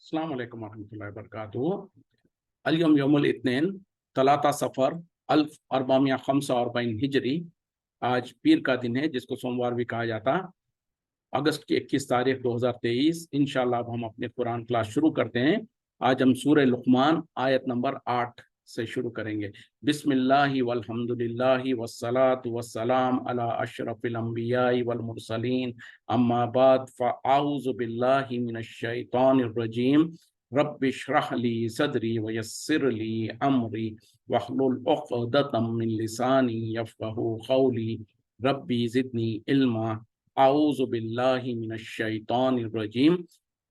अस्सलाम वालेकुम वरहमतुल्लाहि वबरकातुहू। अल-यौम यौमुल इत्नीन तलाता सफ़र 1445 हिजरी। आज पीर का दिन है, जिसको सोमवार भी कहा जाता। अगस्त की 21 तारीख 2023। इंशाल्लाह अब हम अपने कुरान क्लास शुरू करते हैं। आज हम सूरह लुक़मान आयत नंबर 8 से शुरू करेंगे। बिस्मिल्लाहि वल्हम्दुलिल्लाहि वस्सलातु वस्सलाम अला अशरफिल अंबियाई वल मुरसलीन अम्मा बाद फ़अऊज़ु बिल्लाहि मिनश शैतानिर रजीम। रब्बि इश्रह ली सदरी व यस्सिर ली अमरी वहलुल उक़दतम मिन लिसानी यफ़क़हू क़ौली रब्बी ज़िदनी इल्मा। आऊज़ु बिल्लाहि मिनश शैतानिर रजीम।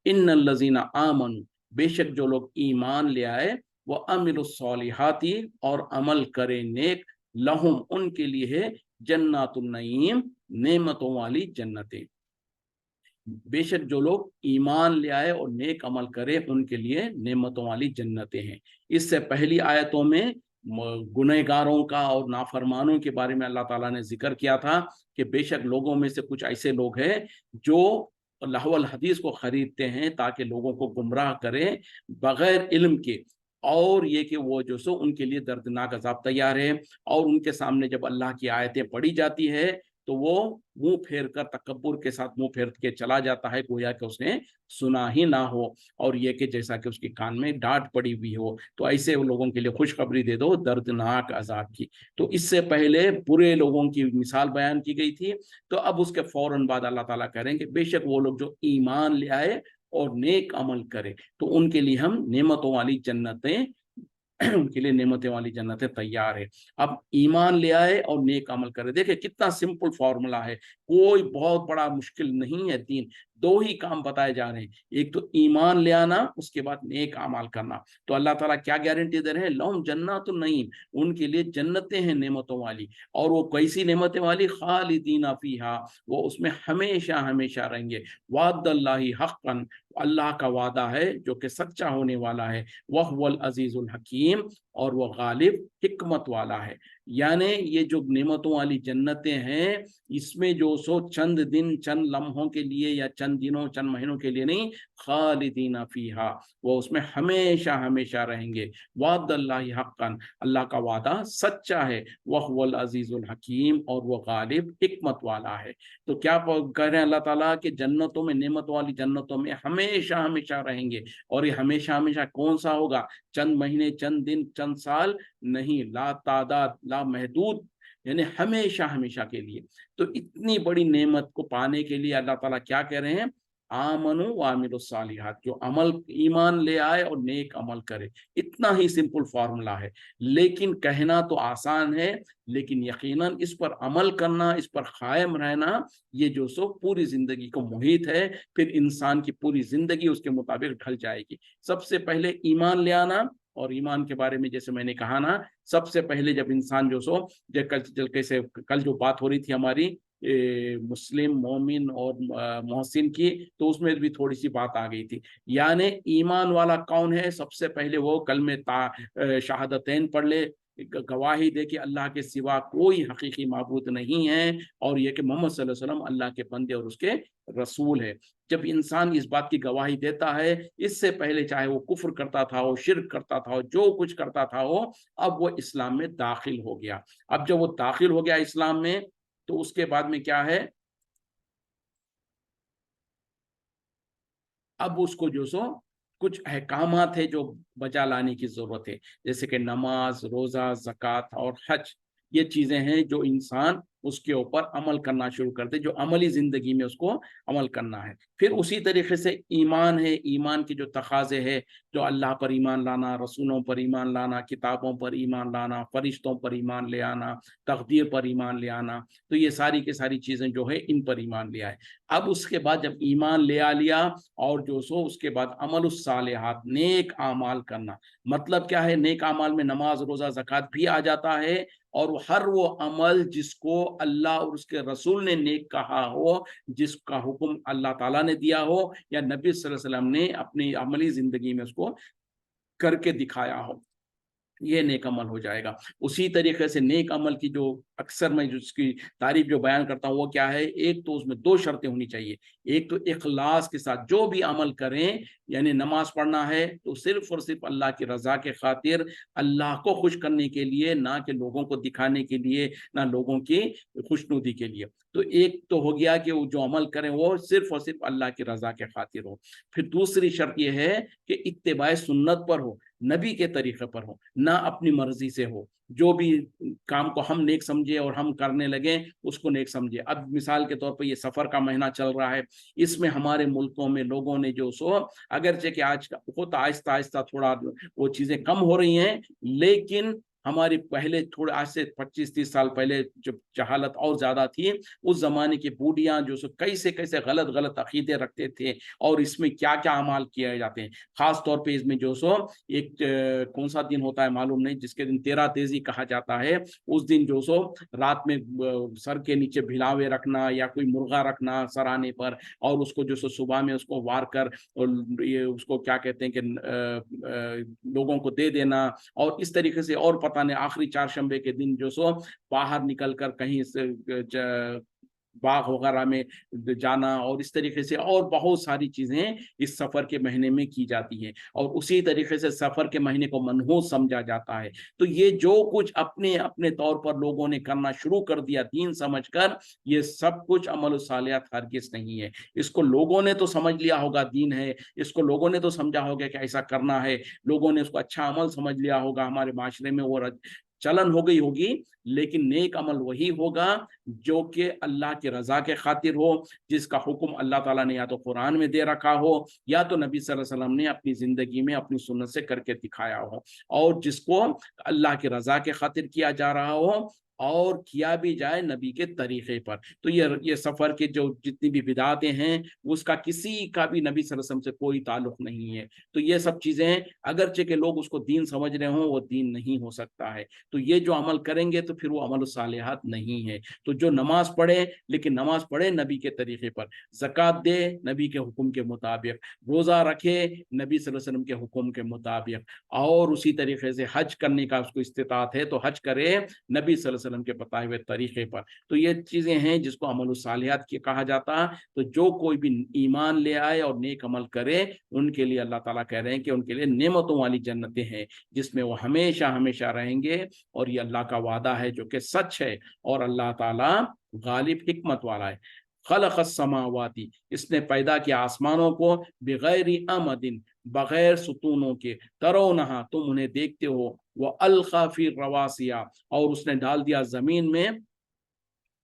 इन्नल लज़ीना आमनु, बेशक जो लोग ईमान ले आए, वो अमिलुस सॉलिहाती, और अमल करे नेक, लहुम उनके लिए है जन्नातुन नईम, नेमतों वाली जन्नतें। बेशक जो लोग ईमान ले आए और नेक अमल करे, उनके लिए नेमतों वाली जन्नतें हैं। इससे पहली आयतों में गुनहगारों का और नाफरमानों के बारे में अल्लाह ताला ने जिक्र किया था कि बेशक लोगों में से कुछ ऐसे लोग हैं जो लहवल हदीस को खरीदते हैं ताकि लोगों को गुमराह करें बगैर इल्म के, और ये कि वो जो सो उनके लिए दर्दनाक अजाब तैयार है। और उनके सामने जब अल्लाह की आयतें पढ़ी जाती है तो वो मुंह फेर कर, तकब्बुर के साथ मुंह फेर के चला जाता है, गोया कि उसने सुना ही ना हो, और ये कि जैसा कि उसके कान में डांट पड़ी हुई हो। तो ऐसे लोगों के लिए खुशखबरी दे दो दर्दनाक अजाब की। तो इससे पहले बुरे लोगों की मिसाल बयान की गई थी। तो अब उसके फौरन बाद अल्लाह ताला करेंगे बेशक वो लोग जो ईमान ले आए और नेक अमल करे, तो उनके लिए हम नेमतों वाली जन्नतें उनके लिए नेमतें वाली जन्नतें तैयार है। अब ईमान ले आए और नेक अमल करे। देखिए कितना सिंपल फॉर्मूला है, कोई बहुत बड़ा मुश्किल नहीं है। दो ही काम बताए जा रहे हैं, एक तो ईमान ले आना, उसके बाद नेक अमल करना। तो अल्लाह ताला क्या गारंटी दे रहे हैं? लहुम जन्नातुन नईम, उनके लिए जन्नतें हैं नेमतों वाली। और वो कैसी नेमतें वाली? खालिदीना फीहा, वो उसमें हमेशा हमेशा रहेंगे। वादल्लाहि हक़्क़न, अल्लाह का वादा है जो कि सच्चा होने वाला है। वह वल अजीजुल हकीम, और वह गालिब हिकमत वाला है। यानी ये जो नेमतों वाली जन्नतें हैं, इसमें जो सो चंद दिन, चंद लम्हों के लिए या चंद दिनों, चंद महीनों के लिए नहीं, खालिदीना फीहा, वो उसमें हमेशा हमेशा रहेंगे। वादल्लाहि हक़्क़न, अल्लाह का वादा सच्चा है। वह वल अजीजुल हकीम, और वह गालिब हिकमत वाला है। तो क्या कह रहे हैं अल्लाह ताला कि जन्नतों में, नेमत वाली जन्नतों में हमेशा हमेशा रहेंगे। और ये हमेशा हमेशा कौन सा होगा? चंद महीने, चंद दिन, चंद साल नहीं, ला तादाद, ला महदूद, यानी हमेशा हमेशा के लिए। तो इतनी बड़ी नेमत को पाने के लिए अल्लाह ताला क्या कह रहे हैं? आमनु व अमिलुस सालिहात, जो अमल, ईमान ले आए और नेक अमल करे। इतना ही सिंपल फार्मूला है, लेकिन कहना तो आसान है, लेकिन यकीनन इस पर अमल करना, इस पर कायम रहना, ये जो सो पूरी जिंदगी को मुहित है। फिर इंसान की पूरी जिंदगी उसके मुताबिक ढल जाएगी। सबसे पहले ईमान ले आना, और ईमान के बारे में जैसे मैंने कहा ना, सबसे पहले जब इंसान जो सो, कल जो बात हो रही थी हमारी मुस्लिम, मोमिन और मोहसिन की, तो उसमें भी थोड़ी सी बात आ गई थी। यानी ईमान वाला कौन है? सबसे पहले वो कलमे शहादतैन पढ़ ले, गवाही दे कि अल्लाह के सिवा कोई हकीकी माबूद नहीं है, और ये कि मोहम्मद सल्लल्लाहु अलैहि वसल्लम अल्लाह के बंदे और उसके रसूल है। जब इंसान इस बात की गवाही देता है, इससे पहले चाहे वो कुफ्र करता था, वो शिर्क करता था, जो कुछ करता था वो, अब वो इस्लाम में दाखिल हो गया। अब जब वो दाखिल हो गया इस्लाम में, तो उसके बाद में क्या है? अब उसको जो सो कुछ अहकामात है जो बजा लाने की जरूरत है, जैसे कि नमाज, रोजा, ज़कात और हज। ये चीजें हैं जो इंसान उसके ऊपर अमल करना शुरू कर दे, जो अमली जिंदगी में उसको अमल करना है। फिर उसी तरीके से ईमान है, ईमान की जो तकाजे है, जो अल्लाह पर ईमान लाना, रसूलों पर ईमान लाना, किताबों पर ईमान लाना, फरिश्तों पर ईमान ले आना, तकदीर पर ईमान ले आना। तो ये सारी की सारी चीजें जो है, इन पर ईमान ले आए। अब उसके बाद जब ईमान ले आ लिया, और जो सो उसके बाद अमलुस सालिहात, नेक आमाल करना। मतलब क्या है? नेक आमाल में नमाज, रोजा, ज़कात भी आ जाता है, और हर वो अमल जिसको अल्लाह और उसके रसूल ने नेक कहा हो, जिसका हुक्म अल्लाह ताला ने दिया हो, या नबी सल्लल्लाहु अलैहि वसल्लम ने अपनी अमली जिंदगी में उसको करके दिखाया हो। یہ نیک عمل ہو جائے گا۔ اسی طریقے سے نیک عمل کی جو اکثر میں جو اس کی تعریف جو بیان کرتا ہوں وہ کیا ہے، ایک تو اس میں دو شرطیں ہونی چاہیے۔ ایک تو اخلاص کے ساتھ جو بھی عمل کریں، یعنی نماز پڑھنا ہے تو صرف اور صرف اللہ کی رضا کے خاطر، اللہ کو خوش کرنے کے لیے، نہ کہ لوگوں کو دکھانے کے لیے، نہ لوگوں کی خوشنودی کے لیے۔ تو ایک تو ہو گیا کہ وہ جو عمل کریں وہ صرف اور صرف اللہ کی رضا کے خاطر ہو۔ پھر دوسری شرط یہ ہے کہ اتباع سنت پر ہو، نبی کے طریقے پر ہو، نہ اپنی مرضی سے ہو۔ جو بھی کام کو ہم نیک سمجھے اور ہم کرنے لگے اس کو نیک سمجھے۔ اب مثال کے طور پہ یہ سفر کا مہینہ چل رہا ہے، اس میں ہمارے ملکوں میں لوگوں نے جو سو، اگرچہ کہ آج بہت آہستہ آہستہ تھوڑا وہ چیزیں کم ہو رہی ہیں، لیکن ہماری پہلے تھوڑے آج سے 25-30 سال پہلے جب جہالت اور زیادہ تھی، اس زمانے کی بوڑھیاں جو سو کیسے غلط عقیدے رکھتے تھے، اور اس میں کیا کیا اعمال کیے جاتے ہیں۔ خاص طور پہ اس میں جو سو ایک کون سا دن ہوتا ہے معلوم نہیں، جس کے دن 13 تیزی کہا جاتا ہے، اس دن جو سو رات میں سر کے نیچے بھلاوے رکھنا یا کوئی مرغا رکھنا سرانے پر، اور اس کو جو سو صبح میں اس کو وار کر اور یہ اس کو کیا کہتے ہیں کہ لوگوں کو دے دینا، اور اس طریقے سے، اور پتہ نہیں آخری چہارشنبے کے دن جو سو باہر نکل کر کہیں سے باغ وغیرہ میں جانا، اور اس طریقے سے اور بہت ساری چیزیں اس سفر کے مہینے میں کی جاتی ہیں، اور اسی طریقے سے سفر کے مہینے کو منحوس سمجھا جاتا ہے۔ تو یہ جو کچھ اپنے اپنے طور پر لوگوں نے کرنا شروع کر دیا دین سمجھ کر، یہ سب کچھ عمل الصالحات ہرگز نہیں ہے۔ اس کو لوگوں نے تو سمجھ لیا ہوگا دین ہے، اس کو لوگوں نے تو سمجھا ہوگا کہ ایسا کرنا ہے، لوگوں نے اس کو اچھا عمل سمجھ لیا ہوگا، ہمارے معاشرے میں وہ چلن ہو گئی ہوگی، لیکن نیک عمل وہی ہوگا جو کہ اللہ کی رضا کے خاطر ہو، جس کا حکم اللہ تعالیٰ نے یا تو قرآن میں دے رکھا ہو، یا تو نبی صلی اللہ علیہ وسلم نے اپنی زندگی میں اپنی سنت سے کر کے دکھایا ہو، اور جس کو اللہ کی رضا کے خاطر کیا جا رہا ہو، اور کیا بھی جائے نبی کے طریقے پر۔ تو یہ سفر کے جو جتنی بھی بدعتیں ہیں، اس کا کسی کا بھی نبی صلی اللہ علیہ وسلم سے کوئی تعلق نہیں ہے۔ تو یہ سب چیزیں اگرچہ کہ لوگ اس کو دین سمجھ رہے ہوں، وہ دین نہیں ہو سکتا ہے۔ تو یہ جو عمل کریں گے تو پھر وہ عمل الصالحات نہیں ہے۔ تو جو نماز پڑھے، لیکن نماز پڑھے نبی کے طریقے پر، زکوٰۃ دے نبی کے حکم کے مطابق، روزہ رکھے نبی صلی اللہ علیہ وسلم کے حکم کے مطابق، اور اسی طریقے سے حج کرنے کا اس کو استطاعت ہے تو حج کرے نبی صلی اللہ علیہ وسلم کے بتائے ہوئے طریقے پر۔ تو یہ چیزیں ہیں جس کو عمل الصالحات کی کہا جاتا ہے۔ تو جو کوئی بھی ایمان لے آئے اور نیک عمل کرے، ان کے لیے اللہ تعالیٰ کہہ رہے ہیں کہ ان کے لیے نعمتوں والی جنتیں ہیں، جس میں وہ ہمیشہ ہمیشہ رہیں گے، اور یہ اللہ کا وعدہ ہے جو کہ سچ ہے، اور اللہ تعالیٰ غالب حکمت والا ہے۔ خلق السماوات، اس نے پیدا کیا آسمانوں کو، بغیر عمد، بغیر ستونوں کے، ترونہا، تم انہیں دیکھتے ہو، وَأَلْقَى فِي الرَّوَاسِيَ، اور اس نے ڈال دیا زمین میں،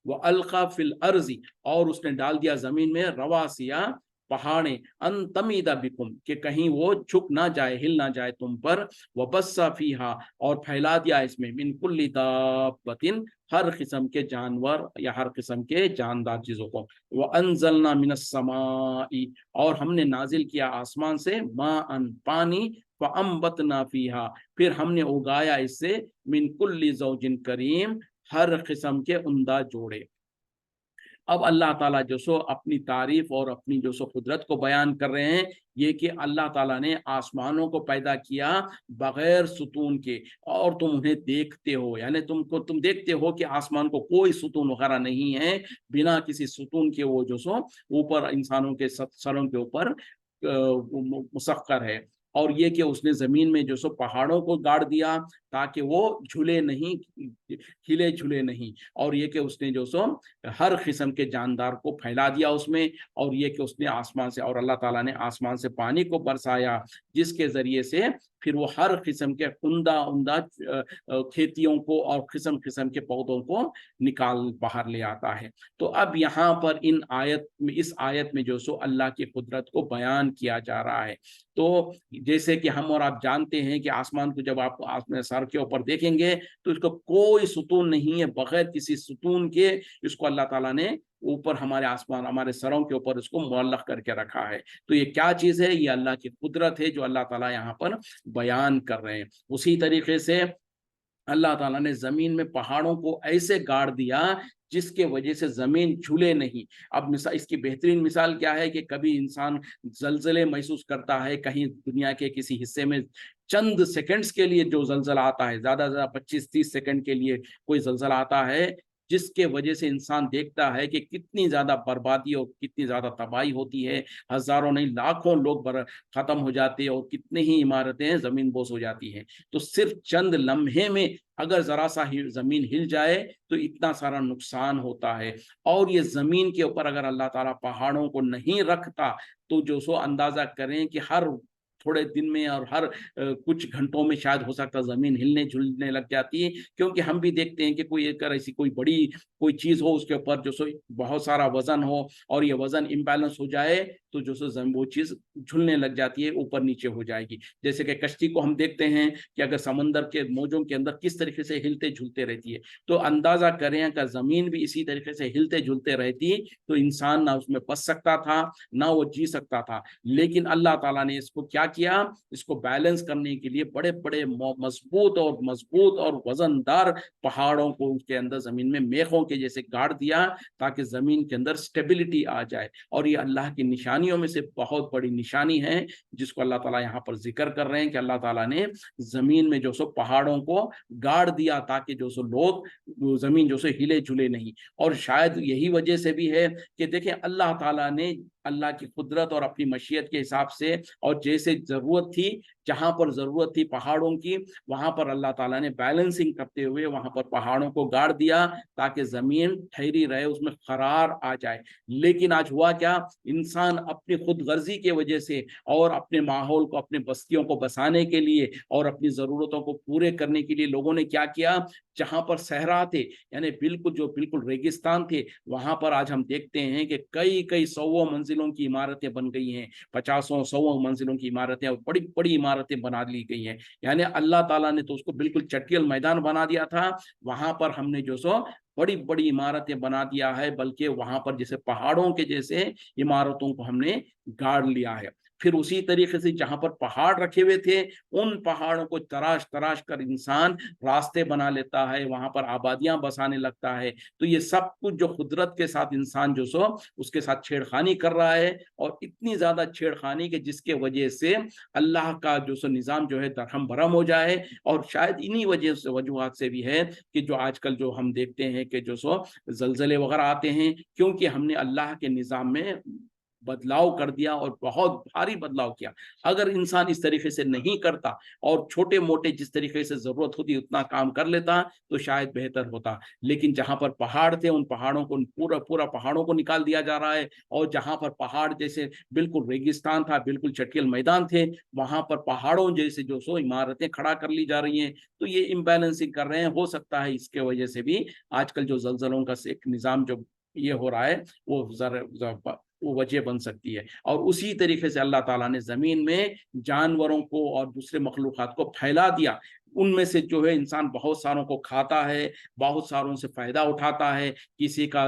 وَأَلْقَى فِي الْأَرْضِ، اور اس نے ڈال دیا زمین میں، رواسیہ، پہاڑیں، ان تمید بکم، کہ کہیں وہ جھک نہ جائے، ہل نہ جائے تم پر، وبث فیہا، اور پھیلا دیا اس میں، من کل دابۃ، ہر قسم کے جانور یا ہر قسم کے جاندار چیزوں کو، وانزلنا من السماء، اور ہم نے نازل کیا آسمان سے، ماء، پانی، فانبتنا فیہا، پھر ہم نے اگایا اس سے، من کل زوج کریم، ہر قسم کے عمدہ جوڑے۔ اب اللہ تعالیٰ جو سو اپنی تعریف اور اپنی جو سو قدرت کو بیان کر رہے ہیں، یہ کہ اللہ تعالیٰ نے آسمانوں کو پیدا کیا بغیر ستون کے، اور تم انہیں دیکھتے ہو، یعنی تم دیکھتے ہو کہ آسمان کو کوئی ستون وغیرہ نہیں ہے، بنا کسی ستون کے وہ جو سو اوپر انسانوں کے سروں کے اوپر مسخر ہے۔ اور یہ کہ اس نے زمین میں جو سو پہاڑوں کو گاڑ دیا تاکہ وہ جھولے نہیں، ہلے جھولے نہیں، اور یہ کہ اس نے جو سو ہر قسم کے جاندار کو پھیلا دیا اس میں، اور یہ کہ اس نے آسمان سے، اور اللہ تعالیٰ نے آسمان سے پانی کو برسایا، جس کے ذریعے سے پھر وہ ہر قسم کے عمدہ کھیتیوں کو اور قسم قسم کے پودوں کو نکال باہر لے آتا ہے۔ تو اب یہاں پر اس آیت میں جو سو اللہ کی قدرت کو بیان کیا جا رہا ہے۔ تو جیسے کہ ہم اور آپ جانتے ہیں کہ آسمان کو جب آپ سر کے اوپر دیکھیں گے تو اس کو کوئی ستون نہیں ہے، بغیر کسی ستون کے اس کو اللہ تعالیٰ نے اوپر ہمارے آسمان، ہمارے سروں کے اوپر اس کو معلق کر کے رکھا ہے۔ تو یہ کیا چیز ہے؟ یہ اللہ کی قدرت ہے جو اللہ تعالیٰ یہاں پر بیان کر رہے ہیں۔ اسی طریقے سے اللہ تعالیٰ نے زمین میں پہاڑوں کو ایسے گاڑ دیا جس کے وجہ سے زمین جھولے نہیں۔ اب اس کی بہترین مثال کیا ہے کہ کبھی انسان زلزلے محسوس کرتا ہے کہیں دنیا کے کسی حصے میں، چند سیکنڈز کے لیے جو زلزلہ آتا ہے، زیادہ سے زیادہ 25-30 سیکنڈ کے لیے کوئی زلزلہ آتا ہے، جس کے وجہ سے انسان دیکھتا ہے کہ کتنی زیادہ بربادی اور کتنی زیادہ تباہی ہوتی ہے، ہزاروں نہیں لاکھوں لوگ ختم ہو جاتے ہیں اور کتنی ہی عمارتیں زمین بوس ہو جاتی ہیں۔ تو صرف چند لمحے میں اگر ذرا سا زمین ہل جائے تو اتنا سارا نقصان ہوتا ہے۔ اور یہ زمین کے اوپر اگر اللہ تعالیٰ پہاڑوں کو نہیں رکھتا تو جو سو اندازہ کریں کہ ہر تھوڑے دن میں اور ہر کچھ گھنٹوں میں شاید ہو سکتا زمین ہلنے جھلنے لگ جاتی ہے، کیونکہ ہم بھی دیکھتے ہیں کہ کوئی اگر ایسی کوئی بڑی کوئی چیز ہو، اس کے اوپر جو سو بہت سارا وزن ہو اور یہ وزن امبیلنس ہو جائے تو جو سو وہ چیز جھلنے لگ جاتی ہے، اوپر نیچے ہو جائے گی۔ جیسے کہ کشتی کو ہم دیکھتے ہیں کہ اگر سمندر کے موجوں کے اندر کس طریقے سے ہلتے جھلتے رہتی ہے، تو اندازہ کریں کہ زمین بھی اسی طریقے سے ہلتے جھلتے رہتی تو انسان نہ اس میں بچ سکتا تھا نہ وہ جی سکتا تھا۔ لیکن اللہ تعالیٰ نے اس کو کیا کیا، اس کو بیلنس کرنے کے لیے بڑے بڑے مضبوط اور وزن دار پہاڑوں کو اس کے اندر زمین میں میخوں کے جیسے گاڑ دیا تاکہ زمین کے اندر سٹیبلٹی آ جائے۔ اور یہ اللہ کی نشانیوں میں سے بہت بڑی نشانی ہے جس کو اللہ تعالیٰ یہاں پر ذکر کر رہے ہیں کہ اللہ تعالیٰ نے زمین میں جو سو پہاڑوں کو گاڑ دیا تاکہ جو سو لوگ زمین جو سو ہلے جھلے نہیں۔ اور شاید یہی وجہ سے بھی ہے کہ دیکھیں اللہ تعالیٰ نے اللہ کی قدرت اور اپنی مشیت کے حساب سے اور جیسے ضرورت تھی، جہاں پر ضرورت تھی پہاڑوں کی، وہاں پر اللہ تعالیٰ نے بیلنسنگ کرتے ہوئے وہاں پر پہاڑوں کو گاڑ دیا تاکہ زمین ٹھہری رہے، اس میں قرار آ جائے۔ لیکن آج ہوا کیا، انسان اپنی خود غرضی کی وجہ سے اور اپنے ماحول کو، اپنے بستیوں کو بسانے کے لیے اور اپنی ضرورتوں کو پورے کرنے کے لیے لوگوں نے کیا کیا، جہاں پر صحرا تھے یعنی بالکل ریگستان تھے، وہاں پر آج ہم دیکھتے ہیں کہ کئی سو منزلوں کی عمارتیں بن گئی ہیں، 50-100 منزلوں کی عمارتیں اور بڑی بڑی عمارتیں بنا لی گئی ہیں۔ یعنی اللہ تعالیٰ نے تو اس کو بالکل چٹیل میدان بنا دیا تھا، وہاں پر ہم نے جو سو بڑی بڑی عمارتیں بنا دیا ہے، بلکہ وہاں پر جیسے پہاڑوں کے جیسے عمارتوں کو ہم نے گاڑ لیا ہے۔ پھر اسی طریقے سے جہاں پر پہاڑ رکھے ہوئے تھے ان پہاڑوں کو تراش کر انسان راستے بنا لیتا ہے، وہاں پر آبادیاں بسانے لگتا ہے۔ تو یہ سب کچھ جو قدرت کے ساتھ انسان جو سو اس کے ساتھ چھیڑخانی کر رہا ہے، اور اتنی زیادہ چھیڑخانی کہ جس کے وجہ سے اللہ کا جو سو نظام جو ہے درہم برہم ہو جائے۔ اور شاید انہی وجوہات سے بھی ہے کہ جو آج کل جو ہم دیکھتے ہیں کہ جو سو زلزلے وغیرہ آتے ہیں، کیونکہ ہم نے اللہ کے نظام میں بدلاؤ کر دیا اور بہت بھاری بدلاؤ کیا۔ اگر انسان اس طریقے سے نہیں کرتا اور چھوٹے موٹے جس طریقے سے ضرورت ہوتی اتنا کام کر لیتا تو شاید بہتر ہوتا۔ لیکن جہاں پر پہاڑ تھے ان پہاڑوں کو پورا پہاڑوں کو نکال دیا جا رہا ہے، اور جہاں پر پہاڑ جیسے بالکل ریگستان تھا، بالکل چٹیل میدان تھے، وہاں پر پہاڑوں جیسے جو سو عمارتیں کھڑا کر لی جا رہی ہیں۔ تو یہ امبیلنسنگ کر رہے ہیں، ہو سکتا ہے اس کے وجہ سے بھی آج کل جو زلزلوں کا ایک نظام جو یہ ہو رہا ہے وہ وجہ بن سکتی ہے۔ اور اسی طریقے سے اللہ تعالیٰ نے زمین میں جانوروں کو اور دوسرے مخلوقات کو پھیلا دیا، ان میں سے جو ہے انسان بہت ساروں کو کھاتا ہے، بہت ساروں سے فائدہ اٹھاتا ہے، کسی کا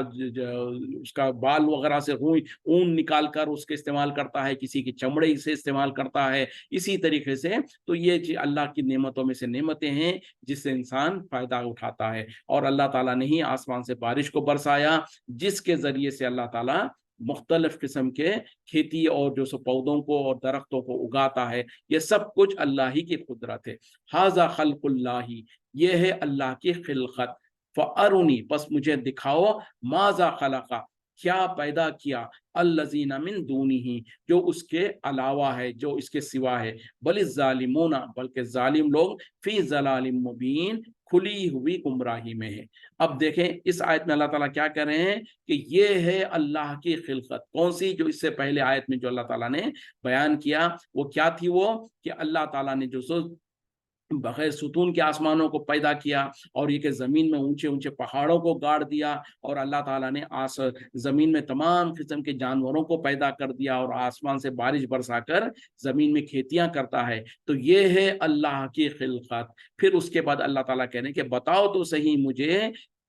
اس کا بال وغیرہ سے اون نکال کر اس کے استعمال کرتا ہے، کسی کی چمڑے سے استعمال کرتا ہے، اسی طریقے سے۔ تو یہ اللہ کی نعمتوں میں سے نعمتیں ہیں جس سے انسان فائدہ اٹھاتا ہے۔ اور اللہ تعالیٰ نے ہی آسمان سے بارش کو برسایا جس کے ذریعے سے اللہ تعالیٰ مختلف قسم کے کھیتی اور جو سو پودوں کو اور درختوں کو اگاتا ہے۔ یہ سب کچھ اللہ ہی کی قدرت ہے۔ ھذا خلق اللہ، یہ ہے اللہ کی خلقت۔ فارونی، پس مجھے دکھاؤ، ماذا خلق، کیا پیدا کیا، الذین من دونہ، جو اس کے علاوہ ہے، جو اس کے سوا ہے، بل الظالمون، بلکہ ظالم لوگ، فی ضلال مبین، کھلی ہوئی گمراہی میں ہے۔ اب دیکھیں اس آیت میں اللہ تعالیٰ کیا کہہ رہے ہیں کہ یہ ہے اللہ کی خلقت۔ کون سی؟ جو اس سے پہلے آیت میں جو اللہ تعالیٰ نے بیان کیا وہ کیا تھی، وہ کہ اللہ تعالیٰ نے جو سو بغیر ستون کے آسمانوں کو پیدا کیا، اور یہ کہ زمین میں اونچے اونچے پہاڑوں کو گاڑ دیا، اور اللہ تعالیٰ نے زمین میں تمام قسم کے جانوروں کو پیدا کر دیا، اور آسمان سے بارش برسا کر زمین میں کھیتیاں کرتا ہے۔ تو یہ ہے اللہ کی خلقت۔ پھر اس کے بعد اللہ تعالیٰ کہنے کہ بتاؤ تو صحیح مجھے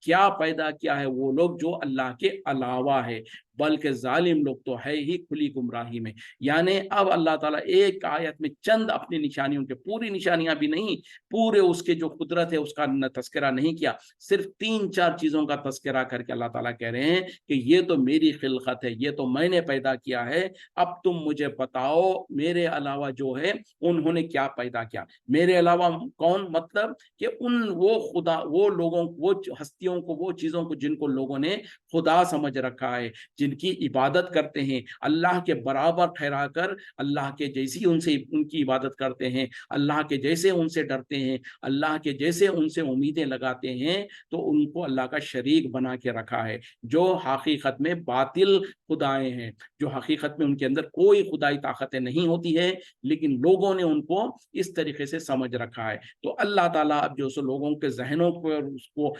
کیا پیدا کیا ہے وہ لوگ جو اللہ کے علاوہ ہے، बल्कि जालिम लोग तो है ही खुली गुमराही में। यानी अब अल्लाह ताला एक आयत में चंद अपनी निशानियों के, पूरी निशानियां भी नहीं, पूरे उसके जो कुदरत है उसका तस्करा नहीं किया, सिर्फ 3-4 चीजों का तस्करा करके अल्लाह ताला कह रहे हैं कि ये तो मेरी खिलकत है, ये तो मैंने पैदा किया है, अब तुम मुझे बताओ मेरे अलावा जो है उन्होंने क्या पैदा किया। मेरे अलावा कौन, मतलब कि उन वो खुदा, वो लोगों, वो हस्तियों को, वो चीजों को जिनको लोगों ने खुदा समझ रखा है, जिनकी इबादत करते हैं, अल्लाह के बराबर ठहराकर अल्लाह के जैसी उनसे उनकी इबादत करते हैं, अल्लाह के जैसे उनसे डरते हैं, अल्लाह के जैसे उनसे उम्मीदें लगाते हैं, तो उनको अल्लाह का शरीक बना के रखा है, जो हकीकत में बातिल खुदाएं हैं, जो हकीकत में उनके अंदर कोई खुदाई ताकतें नहीं होती है, लेकिन लोगों ने उनको इस तरीके से समझ रखा है। तो अल्लाह ताला अब जो सो लोगों के जहनों पर, उसको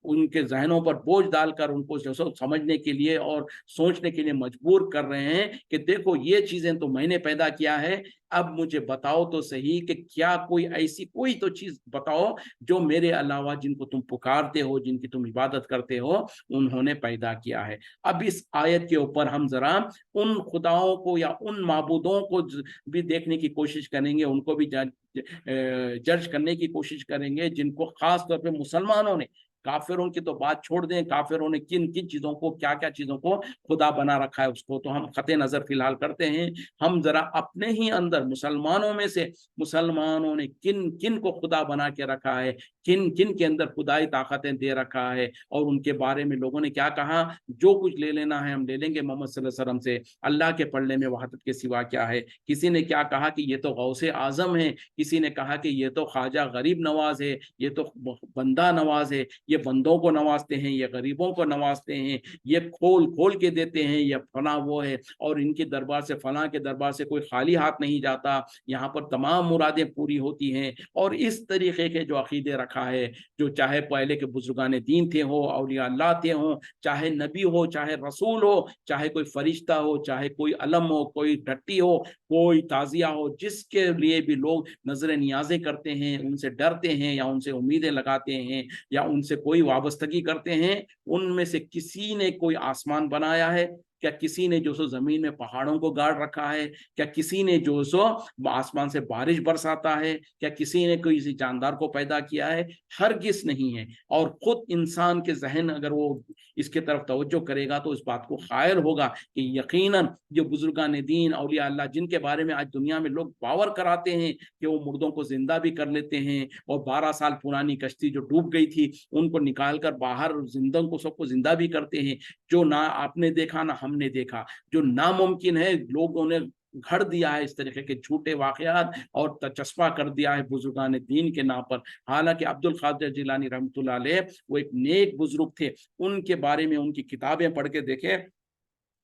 उनके जहनों पर बोझ डालकर उनको जो सो समझने के लिए और सोचने के लिए मजबूर कर रहे हैं कि देखो ये चीजें तो मैंने पैदा किया है, अब मुझे बताओ तो सही कि क्या कोई ऐसी कोई तो चीज बताओ जो मेरे अलावा, जिनको तुम पुकारते हो, जिनकी तुम इबादत करते हो, उन्होंने पैदा किया है। अब इस आयत के ऊपर हम जरा उन खुदाओं को या उन माबूदों को भी देखने की कोशिश करेंगे, उनको भी जज करने की कोशिश करेंगे, जिनको खास तौर पे मुसलमानों ने, काफिरों की तो बात छोड़ दें, काफिरों ने किन किन चीजों को, क्या क्या चीजों को खुदा बना रखा है उसको तो हम खते नजर फिलहाल करते हैं। हम जरा अपने ही अंदर मुसलमानों में से, मुसलमानों ने किन किन को खुदा बना के रखा है, किन किन के अंदर खुदाई ताकतें दे रखा है, और उनके बारे में लोगों ने क्या कहा। जो कुछ ले लेना है हम ले लेंगे मोहम्मद सल्लल्लाहु अलैहि वसल्लम से, अल्लाह के पढ़ने में वहदत के सिवा क्या है। किसी ने क्या कहा कि ये तो गौसे आजम है, किसी ने कहा कि ये तो ख्वाजा गरीब नवाज है, ये तो बंदा नवाज है, ये बंदों को नवाजते हैं, ये गरीबों को नवाजते हैं, ये खोल खोल के देते हैं, ये फना वो है, और इनके दरबार से, फला के दरबार से कोई खाली हाथ नहीं जाता, यहाँ पर तमाम मुरादें पूरी होती हैं। और इस तरीके के जो अकीदे रखा है, जो चाहे पहले के बुजुर्गान दीन थे हो, औलिया अल्लाह थे हो, चाहे नबी हो, चाहे रसूल हो, चाहे कोई फरिश्ता हो, चाहे कोई अलम हो, कोई टट्टी हो, कोई ताजिया हो, जिसके लिए भी लोग नजर नियाजें करते हैं, उनसे डरते हैं या उनसे उम्मीदें लगाते हैं या उनसे कोई वाबस्तगी करते हैं, उनमें से किसी ने कोई आसमान बनाया है क्या, किसी ने जो सो जमीन में पहाड़ों को गाड़ रखा है क्या, किसी ने जो सो आसमान से बारिश बरसाता है क्या, किसी ने कोई किसी जानदार को पैदा किया है, हरगिज़ नहीं है। और खुद इंसान के जहन अगर वो इसके तरफ तवज्जो करेगा तो इस बात को कायल होगा कि यकीनन जो बुजुर्गान दीन, औलिया अल्लाह, जिनके बारे में आज दुनिया में लोग बावर कराते हैं कि वो मुर्दों को जिंदा भी कर लेते हैं, और 12 साल पुरानी कश्ती जो डूब गई थी उनको निकाल कर बाहर जिंदा को, सबको जिंदा भी करते हैं, जो ना आपने देखा ना हमने देखा, जो नामुमकिन है, लोगों ने घड़ दिया है इस तरीके के झूठे वाकयात और चस्पा कर दिया है बुजुर्गान दीन के नाम पर। हालांकि अब्दुल कादिर जिलानी रहमतुल्लाह अलैह वो एक नेक बुजुर्ग थे, उनके बारे में उनकी किताबें पढ़ के देखे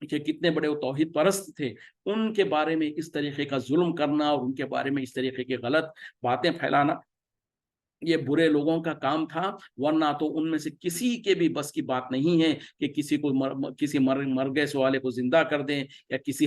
कि कितने बड़े वो तौहीद परस्त थे। उनके बारे में इस तरीके का जुल्म करना और उनके बारे में इस तरीके की गलत बातें फैलाना, ये बुरे लोगों का काम था। वरना तो उनमें से किसी के भी बस की बात नहीं है कि किसी को किसी मर गए वाले को जिंदा कर दें, या किसी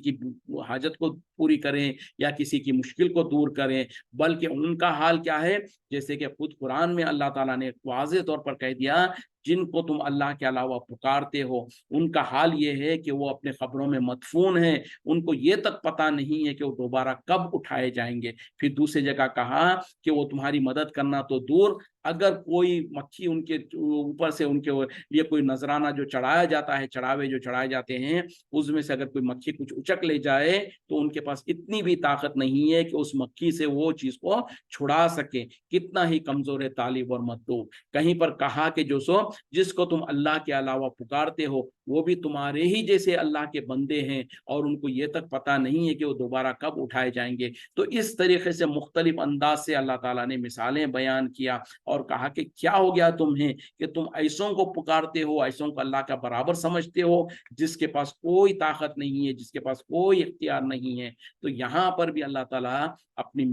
की हाजत को पूरी करें, या किसी की मुश्किल को दूर करें। बल्कि उनका हाल क्या है, जैसे कि खुद कुरान में अल्लाह ताला ने वाज़ेह तौर पर कह दिया, जिनको तुम अल्लाह के अलावा पुकारते हो उनका हाल ये है कि वो अपने खबरों में मदफून है, उनको ये तक पता नहीं है कि वो दोबारा कब उठाए जाएंगे। फिर दूसरी जगह कहा कि वो तुम्हारी मदद करना तो दूर, अगर कोई मक्खी उनके ऊपर से उनके लिए कोई नजराना जो चढ़ाया जाता है, चढ़ावे जो चढ़ाए जाते हैं, उसमें से अगर कोई मक्खी कुछ उचक ले जाए तो उनके पास इतनी भी ताकत नहीं है कि उस मक्खी से वो चीज को छुड़ा सके। कितना ही कमजोर है तालिब और मतलूब। कहीं पर कहा कि जो सो जिसको तुम अल्लाह के अलावा पुकारते हो वो भी तुम्हारे ही जैसे अल्लाह के बंदे हैं, और उनको ये तक पता नहीं है कि वो दोबारा कब उठाए जाएंगे। तो इस तरीके से मुख्तलिफ अंदाज से अल्लाह ताला ने मिसालें बयान किया और कहा कि क्या हो गया तुम्हें कि तुम ऐसों को पुकारते हो, ऐसों को अल्लाह का बराबर समझते हो, जिसके पास कोई ताकत नहीं है, जिसके पास कोई इख्तियार नहीं है। तो यहाँ पर भी अल्लाह ताला अपनी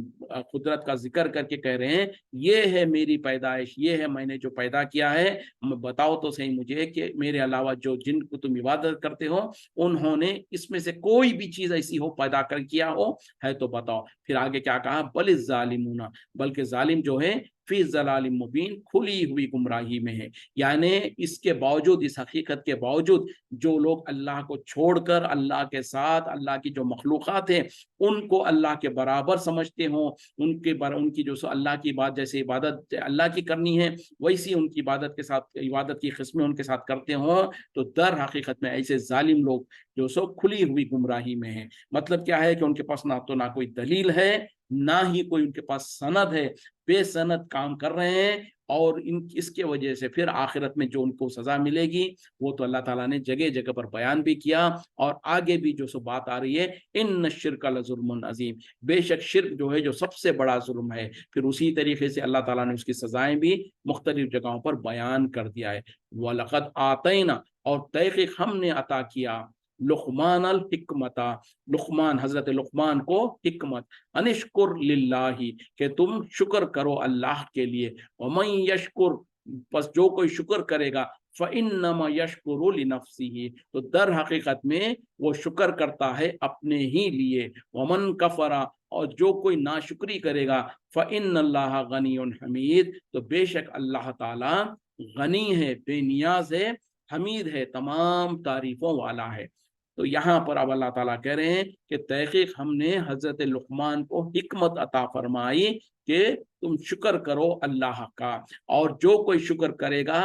कुदरत का जिक्र करके कह रहे हैं, ये है मेरी पैदाइश, ये है मैंने जो पैदा किया है, बताओ तो सही मुझे कि मेरे अलावा जो जिनको तुम इबादत करते हो उन्होंने इसमें से कोई भी चीज ऐसी हो पैदा कर किया हो है तो बताओ। फिर आगे क्या कहा, बल जालिमूना, बल्कि जालिम जो है फी ज़लाल मुबीन, खुली हुई गुमराही में है। यानी इसके बावजूद, इस हकीकत के बावजूद, जो लोग अल्लाह को छोड़कर अल्लाह के साथ अल्लाह की जो मखलूक़ात है उनको अल्लाह के बराबर समझते हो, उनकी जो अल्लाह की बात, जैसे इबादत अल्लाह की करनी है वैसी उनकी इबादत के साथ, इबादत की किस्में उनके साथ करते हो, तो दर हकीकत में ऐसे जालिम लोग जो सो खुली हुई गुमराही में है। मतलब क्या है कि उनके पास ना कोई दलील है, ना ही कोई उनके पास सनद है, बेसनद काम कर रहे हैं। और इसके वजह से फिर आखिरत में जो उनको सजा मिलेगी वो तो अल्लाह ताला ने जगह जगह पर बयान भी किया, और आगे भी जो सो बात आ रही है, इन्न शिर्क लजुल्मुन अजीम, बेशक शिर्क जो है जो सबसे बड़ा जुल्म है। फिर उसी तरीके से अल्लाह ताला ने उसकी सजाएं भी मुख्तलिफ जगहों पर बयान कर दिया है। वलक़द आतैना, और तहक़ीक़ हमने अता किया, लुक़मान अल हिकमता, लुक़मान हजरत लुक़मान को हिकमत, अनिश्कुर लिल्लाही, कि तुम शुक्र करो अल्लाह के लिए, वमन यशकुर, बस जो कोई शुक्र करेगा, फ़इन्नमा यशकुरु लिनफ्सिही, तो दर हकीकत में वो शुक्र करता है अपने ही लिए। वमन कफरा, और जो कोई नाशुक्री करेगा, फ़इन्नल्लाह गनियुन हमीद, तो बेशक अल्लाह ताला गनी है, बेनियाज है, हमीद है, तमाम तारीफों वाला है। तो यहाँ पर अब अल्लाह ताला कह रहे हैं कि तहकीक हमने हजरत लुक़मान को हिकमत अता फरमाई कि तुम शुक्र करो अल्लाह का, और जो कोई शुक्र करेगा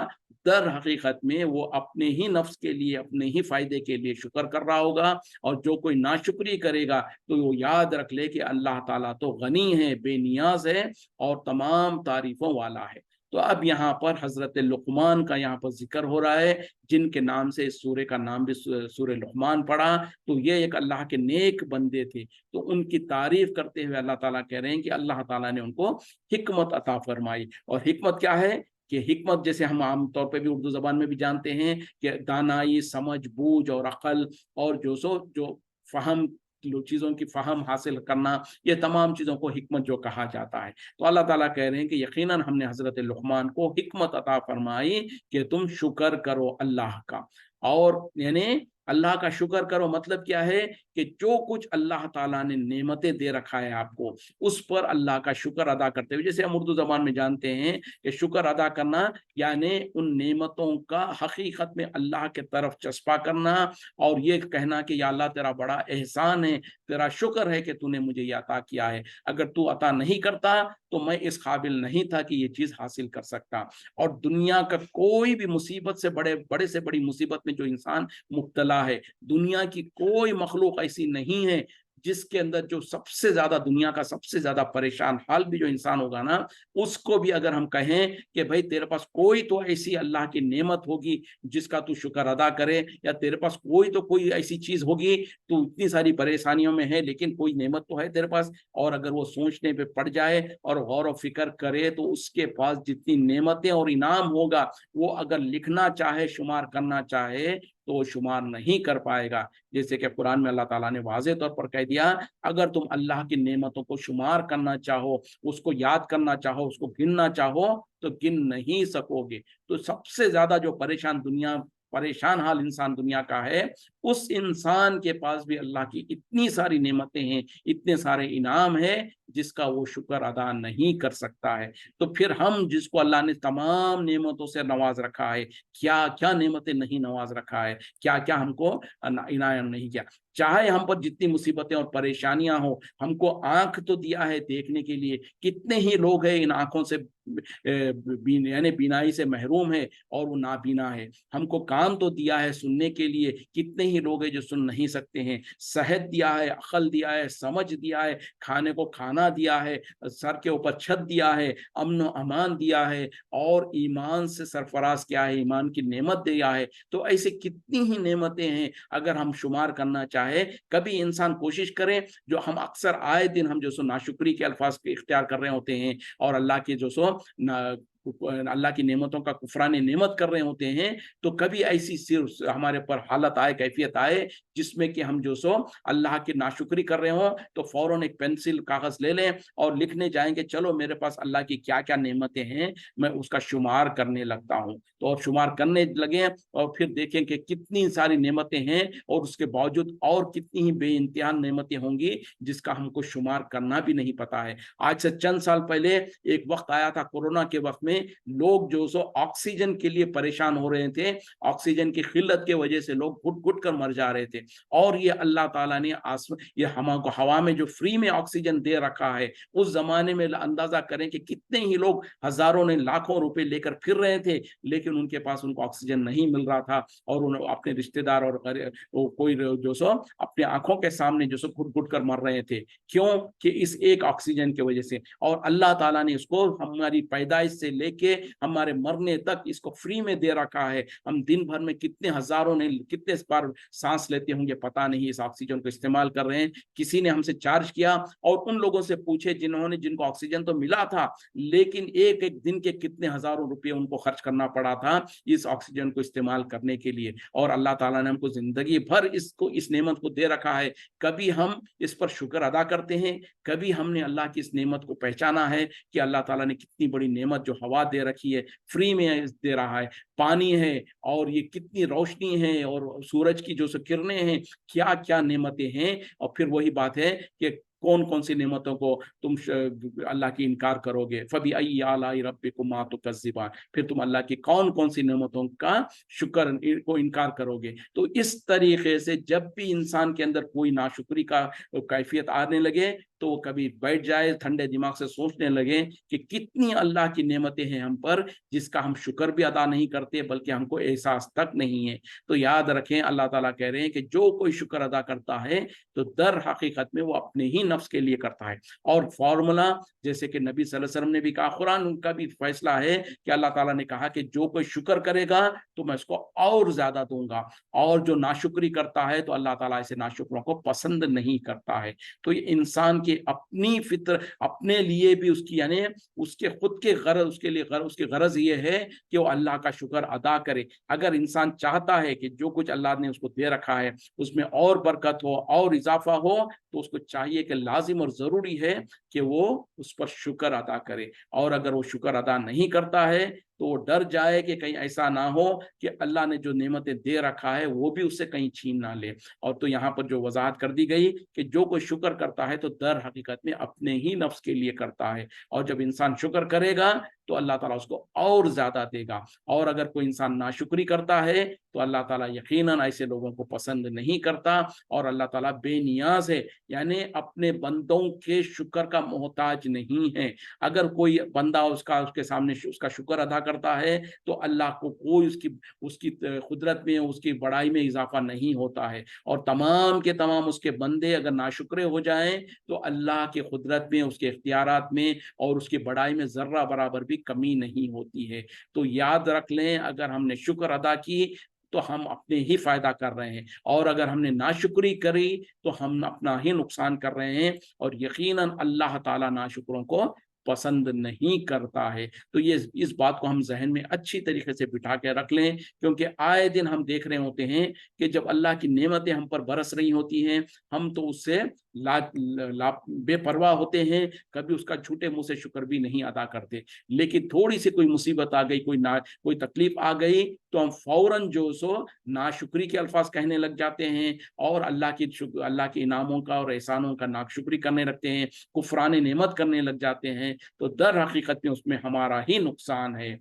दर हकीकत में वो अपने ही नफ्स के लिए, अपने ही फायदे के लिए शुक्र कर रहा होगा। और जो कोई नाशुक्री करेगा तो वो याद रख ले कि अल्लाह ताला तो गनी है, बेनियाज है, और तमाम तारीफों वाला है। तो अब यहाँ पर हजरत लुक़मान का यहाँ पर जिक्र हो रहा है, जिनके नाम से इस सूरे का नाम भी सूरे लुक़मान पड़ा। तो ये एक अल्लाह के नेक बंदे थे, तो उनकी तारीफ करते हुए अल्लाह ताला कह रहे हैं कि अल्लाह ताला ने उनको हिकमत अता फरमाई। और हिकमत क्या है कि हिकमत जैसे हम आम तौर पे भी उर्दू ज़बान में भी जानते हैं कि दानाई, समझ, बूझ और अक़ल, और जो फ़हम, चीज़ों की फ़हम हासिल करना, ये तमाम चीज़ों को हिकमत जो कहा जाता है। तो अल्लाह ताला कह रहे हैं कि यकीनन हमने हज़रत लुक़मान को हिकमत अता फरमाई कि तुम शुक्र करो अल्लाह का। और यानी अल्लाह का शुक्र करो मतलब क्या है कि जो कुछ अल्लाह ताला ने नेमतें दे रखा है आपको, उस पर अल्लाह का शुक्र अदा करते हुए, जैसे हम उर्दू ज़बान में जानते हैं कि शुक्र अदा करना यानी उन नेमतों का हकीकत में अल्लाह के तरफ चस्पा करना, और ये कहना कि या अल्लाह तेरा बड़ा एहसान है, तेरा शुक्र है कि तूने मुझे ये अता किया है, अगर तू अता नहीं करता तो मैं इस काबिल नहीं था कि ये चीज़ हासिल कर सकता। और दुनिया का कोई भी मुसीबत से बड़े से बड़ी मुसीबत में जो इंसान मुब्तला है, दुनिया की कोई मखलूक ऐसी नहीं है जिसके अंदर जो सबसे ज्यादा, दुनिया का सबसे ज्यादा परेशान हाल भी जो इंसान होगा ना, उसको भी अगर हम कहें कि भाई तेरे पास कोई तो ऐसी अल्लाह की नेमत होगी जिसका तू शुक्र अदा करे, या तेरे पास कोई ऐसी चीज होगी, तू इतनी सारी परेशानियों में है लेकिन कोई नेमत तो है तेरे पास, और अगर वो सोचने पे पड़ जाए और गौर व फिक्र करे तो उसके पास जितनी नेमतें और इनाम होगा, वो अगर लिखना चाहे, शुमार करना चाहे, तो वो शुमार नहीं कर पाएगा। जैसे कि कुरान में अल्लाह ताला ने वाज़े तौर पर कह दिया, अगर तुम अल्लाह की नेमतों को शुमार करना चाहो, उसको याद करना चाहो, उसको गिनना चाहो, तो गिन नहीं सकोगे। तो सबसे ज्यादा जो परेशान हाल इंसान दुनिया का है, उस इंसान के पास भी अल्लाह की इतनी सारी नेमतें हैं, इतने सारे इनाम है, जिसका वो शुक्र अदा नहीं कर सकता है। तो फिर हम जिसको अल्लाह ने तमाम नेमतों से नवाज रखा है, क्या क्या नेमतें नहीं नवाज रखा है, क्या क्या हमको इनाम नहीं किया। चाहे हम पर जितनी मुसीबतें और परेशानियां हो, हमको आंख तो दिया है देखने के लिए, कितने ही लोग हैं इन आंखों से यानी बीनाई से महरूम है और वो नाबीना है। हमको कान तो दिया है सुनने के लिए, कितने ही लोग हैं जो सुन नहीं सकते हैं। सेहत दिया है, अक्ल दिया है, समझ दिया है, खाने को खाना दिया है, सर के ऊपर छत दिया है, अमन व अमान दिया है, और ईमान से सरफराज किया है, ईमान की नेमत दिया है। तो ऐसे कितनी ही नेमतें हैं, अगर हम शुमार करना चाहे, कभी इंसान कोशिश करें, जो हम अक्सर आए दिन हम जो सो नाशुक्री के अल्फाज इख्तियार कर रहे होते हैं, और अल्लाह के जो सो अल्लाह की नेमतों का कुफरान नेमत कर रहे होते हैं, तो कभी ऐसी सिर्फ हमारे पर हालत आए, कैफियत आए जिसमें कि हम जो सो अल्लाह की नाशुक्री कर रहे हो, तो फौरन एक पेंसिल कागज ले लें और लिखने जाएंगे, चलो मेरे पास अल्लाह की क्या क्या नेमतें हैं, मैं उसका शुमार करने लगता हूँ। तो और शुमार करने लगे और फिर देखें कि कितनी सारी नेमतें हैं और उसके बावजूद और कितनी ही बेइंतहा नेमतें होंगी जिसका हमको शुमार करना भी नहीं पता है। आज से चंद साल पहले एक वक्त आया था, कोरोना के वक्त में लोग जो सो ऑक्सीजन के लिए परेशान हो रहे थे, ऑक्सीजन की किल्लत की वजह से लोग घुट घुट कर मर जा रहे थे। और ये अल्लाह ताला ने ये हमको हवा में जो फ्री में ऑक्सीजन दे रखा है, उस जमाने में अंदाजा करें कि कितने ही लोग हजारों ने लाखों रुपए लेकर फिर रहे थे, लेकिन उनके पास उनको ऑक्सीजन नहीं मिल रहा था और उन्हें अपने रिश्तेदार और कोई जो सो अपने आंखों के सामने जो सो घुट घुट कर मर रहे थे। क्यों? कि इस एक ऑक्सीजन की वजह से। और अल्लाह ताला ने इसको हमारी पैदाइश से लेके हमारे मरने तक इसको फ्री में दे रखा है। हम दिन भर में कितने हजारों ने कितने बार सांस लेते होंगे पता नहीं, इस ऑक्सीजन को इस्तेमाल कर रहे हैं। किसी ने हमसे चार्ज किया और उन लोगों से पूछे जिनको ऑक्सीजन तो मिला था, लेकिन एक एक दिन के कितने हजारों रुपए उनको खर्च करना पड़ा था इस ऑक्सीजन को इस्तेमाल करने के लिए। और अल्लाह ताला ने हमको जिंदगी भर इस नेमत को दे रखा है। कभी हम इस पर शुक्र अदा करते हैं, कभी हमने अल्लाह की इस नेमत को पहचाना है कि अल्लाह ताला ने कितनी बड़ी नेमत जो हवा दे रखी है, फ्री में दे रहा है, पानी है और ये कितनी रोशनी है और सूरज की जो किरणें हैं, क्या क्या नेमतें हैं। और फिर वही बात है कि कौन कौन सी नेमतों को तुम अल्लाह की इनकार करोगे, फबी आई आलाई रब्बिकुमा तुकज़्ज़िबान, फिर तुम अल्लाह की कौन कौन सी नेमतों का शुक्र को इनकार करोगे। तो इस तरीके से जब भी इंसान के अंदर कोई नाशुक्री का कैफियत आने लगे, तो वो कभी बैठ जाए, ठंडे दिमाग से सोचने लगे कि कितनी अल्लाह की नेमतें हैं हम पर, जिसका हम शुक्र भी अदा नहीं करते, बल्कि हमको एहसास तक नहीं है। तो याद रखें, अल्लाह ताला कह रहे हैं कि जो कोई शुक्र अदा करता है तो दर हकीकत में वो अपने ही नफ्स के लिए करता है। और फॉर्मूला जैसे कि नबी सल्लल्लाहु अलैहि वसल्लम ने भी कहा, कुरान का भी फैसला है कि अल्लाह ताला ने कहा कि जो कोई शुक्र करेगा तो मैं उसको और ज्यादा दूंगा, और जो नाशुक्री करता है तो अल्लाह ताला ऐसे नाशुक्रों को पसंद नहीं करता है। तो ये इंसान की अपनी फित्र, अपने लिए भी उसकी यानी उसके खुद के गरज, उसके लिए उसकी गरज ये है कि वो अल्लाह का शुक्र अदा करे। अगर इंसान चाहता है कि जो कुछ अल्लाह ने उसको दे रखा है उसमें और बरकत हो और इजाफा हो, तो उसको चाहिए कि लाजिम और जरूरी है कि वो उस पर शुक्र अदा करे। और अगर वो शुक्र अदा नहीं करता है तो वो डर जाए कि कहीं ऐसा ना हो कि अल्लाह ने जो नेमतें दे रखा है वो भी उससे कहीं छीन ना ले। और तो यहाँ पर जो वजाहत कर दी गई कि जो कोई शुक्र करता है तो दर हकीकत में अपने ही नफ्स के लिए करता है, और जब इंसान शुक्र करेगा तो अल्लाह ताला उसको और ज्यादा देगा। और अगर कोई इंसान नाशुक्री करता है तो अल्लाह ताला यकीनन ऐसे लोगों को पसंद नहीं करता, और अल्लाह ताला बेनियाज है, यानी अपने बंदों के शुक्र का मोहताज नहीं है। अगर कोई बंदा उसके सामने उसका शुक्र अदा करता है तो अल्लाह को कोई उसकी कुदरत में, उसकी बड़ाई में इजाफा नहीं होता है। और तमाम के तमाम उसके बंदे अगर नाशुक्रे हो जाएं तो अल्लाह की कुदरत में, उसके इख्तियारात में और उसकी बड़ाई में जर्रा बराबर भी कमी नहीं होती है। तो याद रख लें, अगर हमने शुक्र अदा की तो हम अपने ही फायदा कर रहे हैं, और अगर हमने नाशुक्री करी तो हम अपना ही नुकसान कर रहे हैं। और यकीनन अल्लाह ताला नाशुक्रों को पसंद नहीं करता है। तो ये इस बात को हम जहन में अच्छी तरीके से बिठा के रख लें, क्योंकि आए दिन हम देख रहे होते हैं कि जब अल्लाह की नेमतें हम पर बरस रही होती हैं, हम तो उससे बेपरवाह होते हैं, कभी उसका झूठे मुंह से शुक्र भी नहीं अदा करते। लेकिन थोड़ी सी कोई मुसीबत आ गई, कोई तकलीफ आ गई, तो हम फौरन जो सो नाशुक्री के अल्फाज कहने लग जाते हैं और अल्लाह के इनामों का और एहसानों का नाशुक्री करने लगते हैं, कुफरान नेमत करने लग जाते हैं। तो दर हकीकत में उसमें हमारा ही नुकसान है।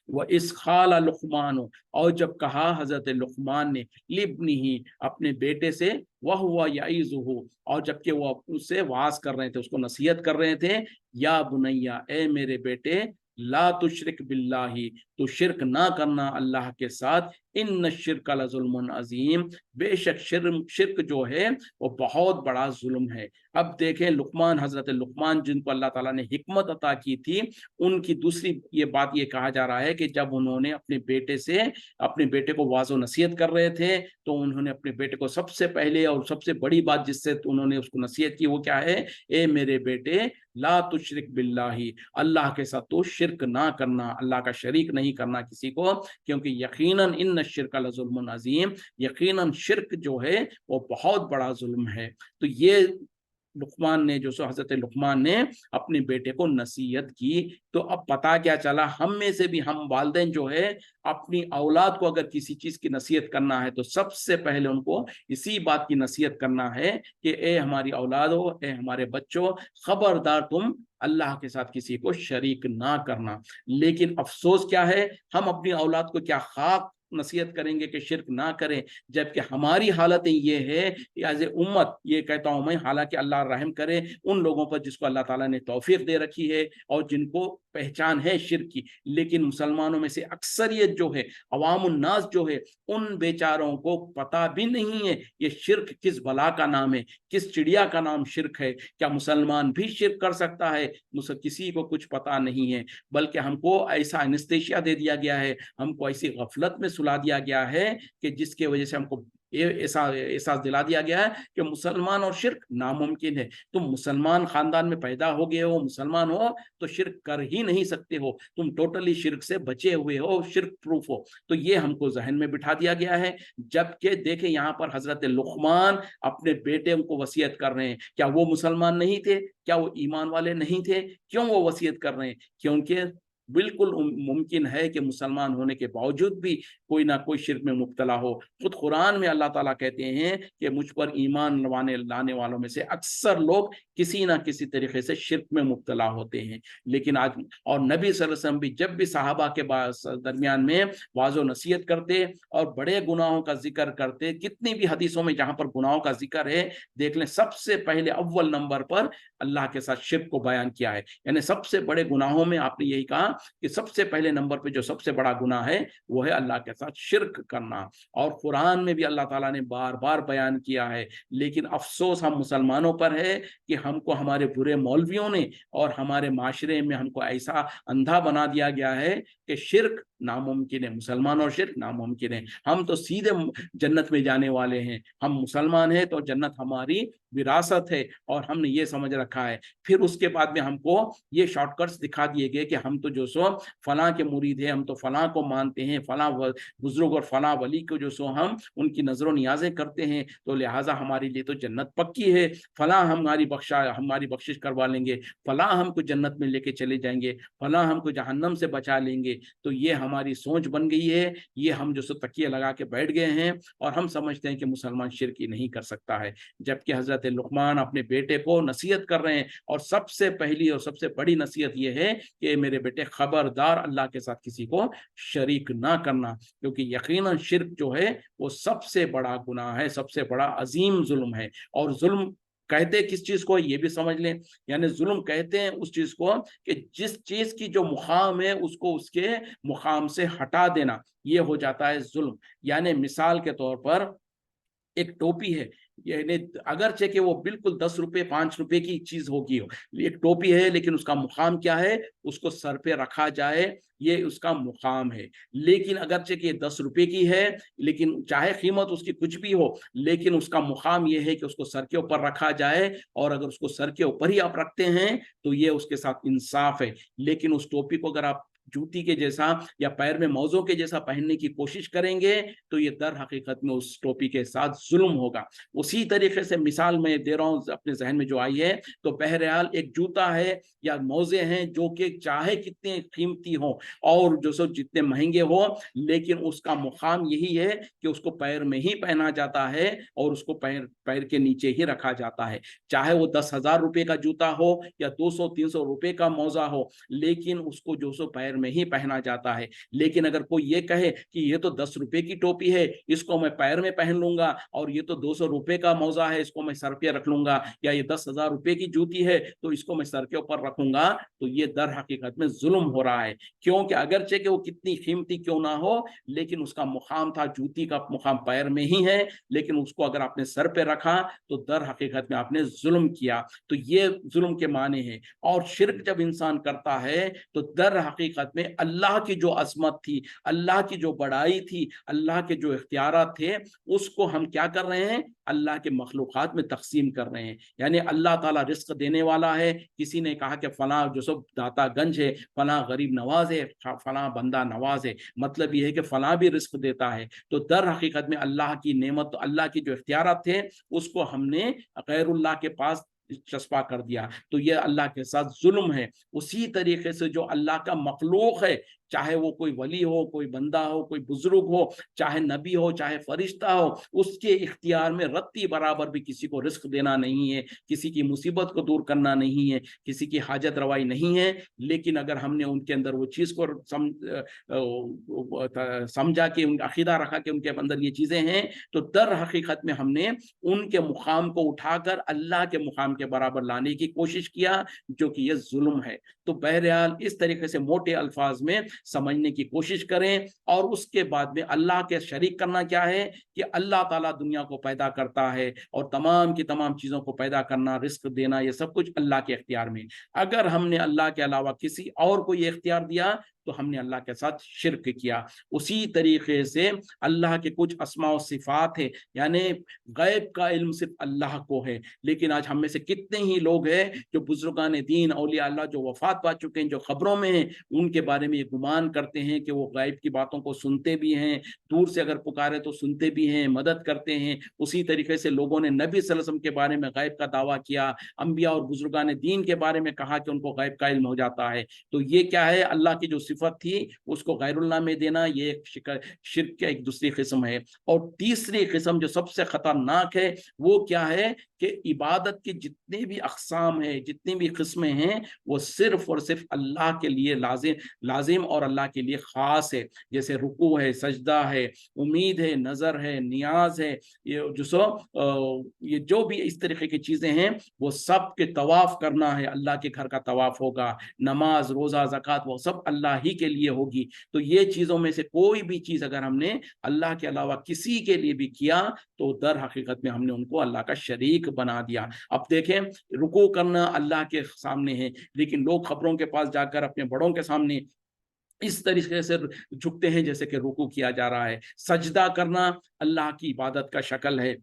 वह इस खाला लुकमान, और जब कहा हजरत लुकमान ने लिब्नी ही अपने बेटे से, वह हुआ याइज़ुहु, और जबकि वह उससे वास कर रहे थे, उसको नसीहत कर रहे थे, या बुनैया, ए मेरे बेटे, ला तुशरिक बिल्लाही, तो शिरक ना करना अल्लाह के साथ, इन शिर्क लजुल्मुन अजीम, बेशक शिर्क जो है वो बहुत बड़ा जुल्म है। अब देखें लुकमान, हजरत लुकमान जिनको अल्लाह ताला ने हिकमत अता की थी, उनकी दूसरी ये बात ये कहा जा रहा है कि जब उन्होंने अपने बेटे को वाज़ो नसीहत कर रहे थे, तो उन्होंने अपने बेटे को सबसे पहले और सबसे बड़ी बात जिससे उन्होंने उसको नसीहत की वो क्या है, ए मेरे बेटे ला तुशरिक बिल्लाही, अल्लाह के साथ तो शिरक ना करना, अल्लाह का शरीक नहीं करना किसी को, क्योंकि यकीनन इन्न शिरक लजुल्मुन अजीम, यकीनन शिरक जो है वो बहुत बड़ा जुल्म है। तो ये लुकमान ने हजरत लुकमान ने अपने बेटे को नसीहत की। तो अब पता क्या चला, हम में से भी हम वालिदैन जो है अपनी औलाद को अगर किसी चीज की नसीहत करना है तो सबसे पहले उनको इसी बात की नसीहत करना है कि ए हमारी औलादो, ए हमारे बच्चों, खबरदार तुम अल्लाह के साथ किसी को शरीक ना करना। लेकिन अफसोस क्या है, हम अपनी औलाद को क्या खाक नसीहत करेंगे कि शिरक ना करें, जबकि हमारी हालत ये है एज ए उम्मत, ये कहता हूं मैं, हालांकि अल्लाह रहम करे उन लोगों पर जिसको अल्लाह ताला ने तौफीक दे रखी है और जिनको पहचान है शिरक की, लेकिन मुसलमानों में से अक्सरियत जो है, अवामुन नास जो है, उन बेचारों को पता भी नहीं है ये शिरक किस बला का नाम है, किस चिड़िया का नाम शिरक है। क्या मुसलमान भी शिरक कर सकता है? किसी को कुछ पता नहीं है, बल्कि हमको ऐसा एनेस्थेशिया दे दिया गया है, हमको ऐसी गफलत में सुला दिया गया है कि जिसके वजह से हमको ऐसा एहसास दिला दिया गया है कि मुसलमान और शिरक नामुमकिन है। तुम मुसलमान खानदान में पैदा हो गए हो, मुसलमान हो, तो शिरक कर ही नहीं सकते हो, तुम टोटली शिरक से बचे हुए हो, शिरक प्रूफ हो। तो ये हमको जहन में बिठा दिया गया है। जबकि देखें यहाँ पर हजरत लुकमान अपने बेटे को वसीयत कर रहे हैं, क्या वो मुसलमान नहीं थे? क्या वो ईमान वाले नहीं थे? क्यों वो वसीयत कर रहे हैं? क्योंकि बिल्कुल मुमकिन है कि मुसलमान होने के बावजूद भी कोई ना कोई शिर्क में मुब्तला हो। खुद कुरान में अल्लाह ताला कहते हैं कि मुझ पर ईमान लाने वालों में से अक्सर लोग किसी ना किसी तरीके से शिर्क में मुब्तला होते हैं। लेकिन आज और नबी सल्लल्लाहु अलैहि वसल्लम भी जब भी सहाबा के दरमियान में वाज़ो नसीहत करते और बड़े गुनाहों का जिक्र करते, कितनी भी हदीसों में जहां पर गुनाहों का जिक्र है, देख लें सबसे पहले अव्वल नंबर पर अल्लाह के साथ शिर्क को बयान किया है। यानी सबसे बड़े गुनाहों में आपने यही कहा कि सबसे पहले नंबर पे जो सबसे बड़ा गुनाह है वो है अल्लाह के साथ शिर्क करना। और कुरान में भी अल्लाह ताला ने बार बार बयान किया है। लेकिन अफसोस हम मुसलमानों पर है कि हमको हमारे बुरे मौलवियों ने और हमारे माशरे में हमको ऐसा अंधा बना दिया गया है कि शिर्क नामुमकिन है, मुसलमान और शिर्क नामुमकिन है। हम तो सीधे जन्नत में जाने वाले हैं, हम मुसलमान हैं तो जन्नत हमारी विरासत है और हमने ये समझ रखा है। फिर उसके बाद में हमको ये शॉर्टकट्स दिखा दिए गए कि हम तो जो सो फलां के मुरीद हैं, हम तो फलां को मानते हैं, फलां बुजुर्ग और फलां वली को जो सो हम उनकी नजरों नियाजें करते हैं, तो लिहाजा हमारे लिए तो जन्नत पक्की है, फलां हमारी बख्शिश करवा लेंगे, फलां हमको जन्नत में लेके चले जाएंगे, फलां हमको जहन्नम से बचा लेंगे। तो ये हमारी सोच बन गई है, ये हम जो सो तकिया लगा के बैठ गए हैं और हम समझते हैं कि मुसलमान शिरक नहीं कर सकता है। जबकि हजरत लुकमान अपने बेटे को नसीहत कर रहे हैं और सबसे पहली और सबसे बड़ी नसीहत यह है कि मेरे बेटे खबरदार अल्लाह के साथ किसी को शरीक ना करना, क्योंकि यकीनन शिरक जो है वो सबसे बड़ा गुनाह है, सबसे बड़ा अजीम जुल्म है। और जुल्म कहते किस चीज को ये भी समझ लें, यानी जुल्म कहते हैं उस चीज को कि जिस चीज की जो मुकाम है उसको उसके मुकाम से हटा देना, ये हो जाता है जुल्म। यानी मिसाल के तौर पर एक टोपी है, यानी अगरचे कि वो बिल्कुल 10 रुपए 5 रुपए की चीज होगी, एक टोपी है, लेकिन उसका मुकाम क्या है, उसको सर पे रखा जाए, ये उसका मुकाम है। लेकिन अगरचे कि 10 रुपए की है, लेकिन चाहे कीमत उसकी कुछ भी हो, लेकिन उसका मुकाम ये है कि उसको सर के ऊपर रखा जाए, और अगर उसको सर के ऊपर ही आप रखते हैं तो ये उसके साथ इंसाफ है। लेकिन उस टोपी को अगर आप जूती के जैसा या पैर में मौजों के जैसा पहनने की कोशिश करेंगे तो ये दर हकीकत में उस टोपी के साथ जुल्म होगा। उसी तरीके से मिसाल मैं दे रहा हूं अपने जहन में जो आई है, तो बहरहाल एक जूता है या मौजे हैं जो कि चाहे कितने कीमती हो और जो सो जितने महंगे हो, लेकिन उसका मुकाम यही है कि उसको पैर में ही पहना जाता है और उसको पैर के नीचे ही रखा जाता है। चाहे वो 10,000 रुपए का जूता हो या 200-300 रुपए का मौजा हो, लेकिन उसको जो सो पैर में ही पहना जाता है। लेकिन अगर कोई ये कहे कि ये तो 10 रुपए की टोपी है, इसको मैं पैर में पहन लूंगा, और ये तो 200 रुपए का मौजा है, इसको मैं सर पे रख लूंगा, या ये 10,000 रुपए की जूती है तो इसको मैं सर के ऊपर रखूंगा, तो ये दर हकीकत में जुल्म हो रहा है। क्योंकि अगरचे कि वो कितनी कीमती क्यों ना हो, लेकिन उसका मुकाम था, जूती का मुकाम पैर में ही है, लेकिन उसको अगर आपने सर पे रखा तो दर हकीकत में आपने जुल्म किया। तो ये जुल्म के माने हैं। और शिर्क जब इंसान करता है तो दर हकीकत में अल्लाह की जो अजमत थी, अल्लाह की जो बड़ाई थी, अल्लाह के जो इख्तियारात थे, उसको हम क्या कर रहे हैं, अल्लाह के मखलूकात में तकसीम कर रहे हैं। यानी अल्लाह ताला रिस्क देने वाला है, किसी ने कहा कि फला जो सब दाता गंज है, फला गरीब नवाज है, फला बंदा नवाज है, मतलब ये है कि फला भी रिस्क देता है। तो दर हकीकत में अल्लाह की नेमत, अल्लाह की जो इख्तियारात थे, उसको हमने गैरुल्लाह के पास चस्पा कर दिया, तो ये अल्लाह के साथ जुल्म है। उसी तरीके से जो अल्लाह का मखलूक है, चाहे वो कोई वली हो, कोई बंदा हो, कोई बुजुर्ग हो, चाहे नबी हो, चाहे फरिश्ता हो, उसके इख्तियार में रत्ती बराबर भी किसी को रिस्क देना नहीं है, किसी की मुसीबत को दूर करना नहीं है, किसी की हाजत रवाई नहीं है। लेकिन अगर हमने उनके अंदर वो चीज़ को समझा कि अकीदा रखा कि उनके अंदर ये चीज़ें हैं, तो दर हकीकत में हमने उनके मुकाम को उठाकर अल्लाह के मुकाम के बराबर लाने की कोशिश किया, जो कि ये जुल्म है। तो बहरहाल इस तरीके से मोटे अल्फाज में समझने की कोशिश करें। और उसके बाद में अल्लाह के शरीक करना क्या है, कि अल्लाह ताला दुनिया को पैदा करता है, और तमाम की तमाम चीज़ों को पैदा करना, रिस्क देना, ये सब कुछ अल्लाह के इख्तियार में। अगर हमने अल्लाह के अलावा किसी और को ये इख्तियार दिया तो हमने अल्लाह के साथ शिर्क किया। उसी तरीके से अल्लाह के कुछ अस्मा और सिफात है, यानी गैब का इल्म सिर्फ अल्लाह को है। लेकिन आज हम में से कितने ही लोग हैं जो बुजुर्गान दीन, औलिया अल्लाह जो वफात पा चुके हैं, जो खबरों में हैं, उनके बारे में ये गुमान करते हैं कि वो गैब की बातों को सुनते भी हैं, दूर से अगर पुकारे तो सुनते भी हैं, मदद करते हैं। उसी तरीके से लोगों ने नबी सल्लल्लाहु अलैहि वसल्लम के बारे में गैब का दावा किया, अंबिया और बुजुर्गान दीन के बारे में कहा कि उनको गैब का इल्म हो जाता है। तो ये क्या है, अल्लाह की जो सिफत थी उसको गैरुल्लाह में देना, ये शिर्क की एक दूसरी किस्म है। और तीसरी किस्म जो सबसे खतरनाक है वो क्या है, कि इबादत के जितने भी अक़साम है, जितनी भी किस्में हैं, वो सिर्फ और सिर्फ अल्लाह के लिए लाजिम और अल्लाह के लिए ख़ास है। जैसे रुकू है, सजदा है, उम्मीद है, नज़र है, नियाज है, ये जो भी इस तरीके की चीज़ें हैं, वो सब के तवाफ़ करना है, अल्लाह के घर का तवाफ़ होगा, नमाज, रोज़ा, ज़कात, वो सब अल्लाह ही के लिए होगी। तो ये चीज़ों में से कोई भी चीज़ अगर हमने अल्लाह के अलावा किसी के लिए भी किया, तो दर हकीकत में हमने उनको अल्लाह का शरीक बना दिया। अब देखें, रुकू करना अल्लाह के सामने है, लेकिन लोग खबरों के पास जाकर अपने बड़ों के सामने इस तरीके से झुकते हैं जैसे कि रुकू किया जा रहा है। सजदा करना अल्लाह की इबादत का शक्ल है।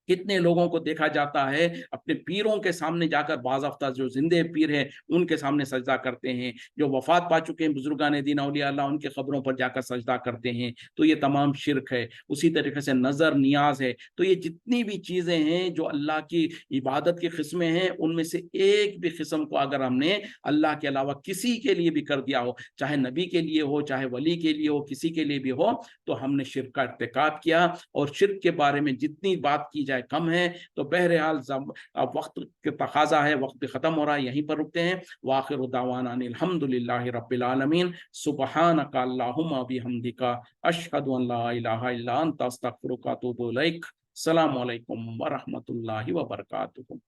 कितने लोगों को देखा जाता है अपने पीरों के सामने जाकर, बाज़ाफ्ता जो जिंदे पीर हैं उनके सामने सजदा करते हैं, जो वफात पा चुके हैं बुजुर्गान दीन औलिया अल्लाह, उनके खबरों पर जाकर सजदा करते हैं। तो ये तमाम शिर्क है। उसी तरीके से नज़र, नियाज है। तो ये जितनी भी चीज़ें हैं जो अल्लाह की इबादत की किस्में हैं, उनमें से एक भी किस्म को अगर हमने अल्लाह के अलावा किसी के लिए भी कर दिया हो, चाहे नबी के लिए हो, चाहे वली के लिए हो, किसी के लिए भी हो, तो हमने शिर्क का इर्तिकाब किया। और शिर्क के बारे में जितनी बात की जाए कम है। तो बहरहाल अब वक्त के तकाजा है, वक्त भी खत्म हो रहा है, यहीं पर रुकते हैं। वाखिरु दावाना अनिल हम्दुलिल्लाहि रब्बिल आलमीन, सुब्हानका अल्लाहुम्मा बिहम्दिका, अशहदु अन ला इलाहा इल्ला अंता, अस्तगफिरुका व अतूबु इलैक। अस्सलामु अलैकुम व रहमतुल्लाहि व बरकातुहू।